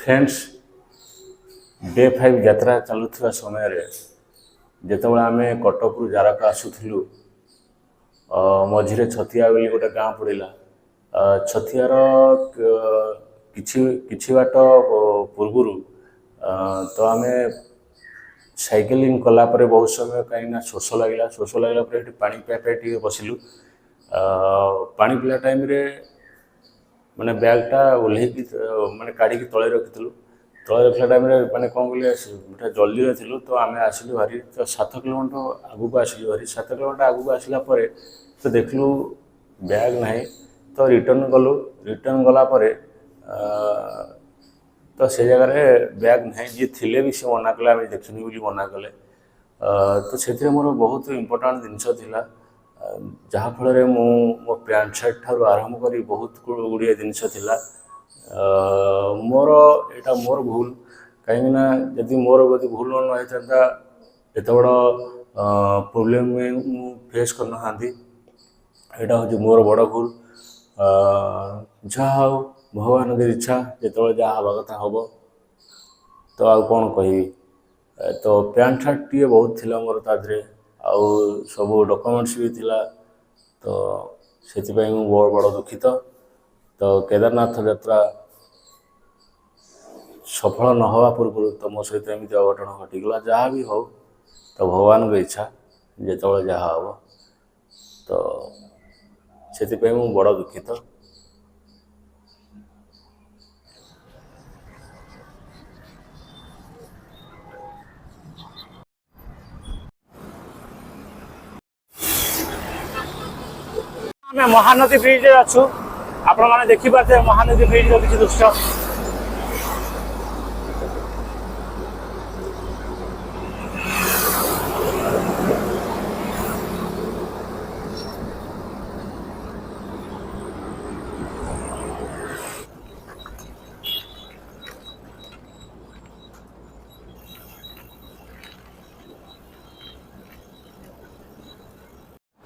Friends day 5 यात्रा चलुवा समय जितेबाला आम कटक रु जारका आसुलु मझे छतिया बोली गोटे गाँ पड़ा छतियार किछि बाट पूर्वर तो आम साइकेलिंग कलापर बहुत समय कहीं शोष लगला पानी पिया बसिलु पानी पिला टाइम रे माने बैगटा ओल्हेकी माने काढ़ी तले रखी रखला टाइम माने कौन कहले जल्दी थी तो आम आसिलु भारी तो 7 किलोमीटर आगू को आसिलु भारी 7 किलोमीटर आगू को आसला तो देखलु बैग ना तो रिटर्न गला तो से जगह बैग ना जी थे भी से मना कले देखनी बोली मना कले तो से मोर बहुत इम्पोर्टाट जिनस जहाँफल मो पैंट सार्ट ठार आरंभ कर बहुत गुड़िया जिनस मोर यहाँ मोर भूल कहीं जदि मोर यदि भूल न होता एत बड़ प्रोब्लेम में फेस करना यहाँ हूँ मोर बड़ भूल जहाँ भगवान की इच्छा जो जहाँ हवा कथा हम तो आउ कौन कहि तो पैंट सार्ट टी बहुत थिला मोर तादरे आउ सब डॉक्यूमेंट्स भी थिला तो से बहुत बड़ दुखित तो केदारनाथ यात्रा सफल न हवा पूर्व तो मो सहित एमती अघटन घटीगला जहाँ भी हो तो भगवान की इच्छा जो जहाँ हम तो से बड़ दुखित आम महानदी ब्रिज अच्छु आपण मैंने देखिपारे महानदी ब्रिज किसी दृश्य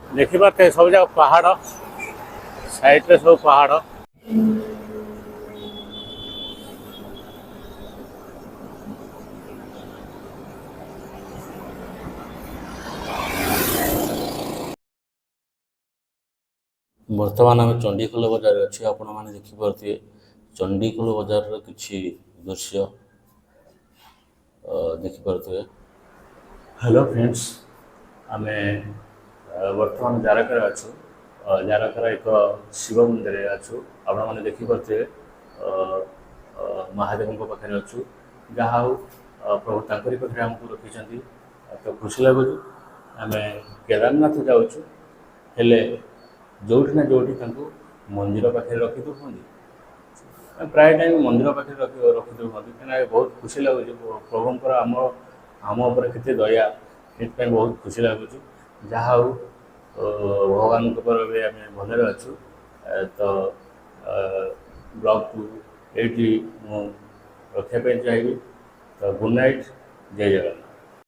देखिपारे सब जगह पहाड़ साइड सब पहाड़ बर्तमान आम चंडीखोल बजार अच्छे आपण मैंने देखिपे चंडीखोल बजार किसी दृश्य देखिपे। हेलो फ्रेंड्स आम बर्तमान जारकार अच्छु जारकार एक शिव मंदिर अच्छु आपण मैंने देखिपे महादेव पाखे अच्छु जहाँ प्रभु तंकरी पाखे आमको रखी तो खुशी लगुच आम केदारनाथ जाऊँ हेले जोटी ना जोटी मंदिर पाखे रखी दौरान प्राय टाइम मंदिर पाखे रखी दौरान कहीं बहुत खुशी लगुच प्रभुंर आम के दया ये बहुत खुशी लगुच जहाँ भगवान भी आम भलरे अच्छु तो ब्लॉग को ये रखापी चाहिए तो गुड नाइट जय जगन्नाथ।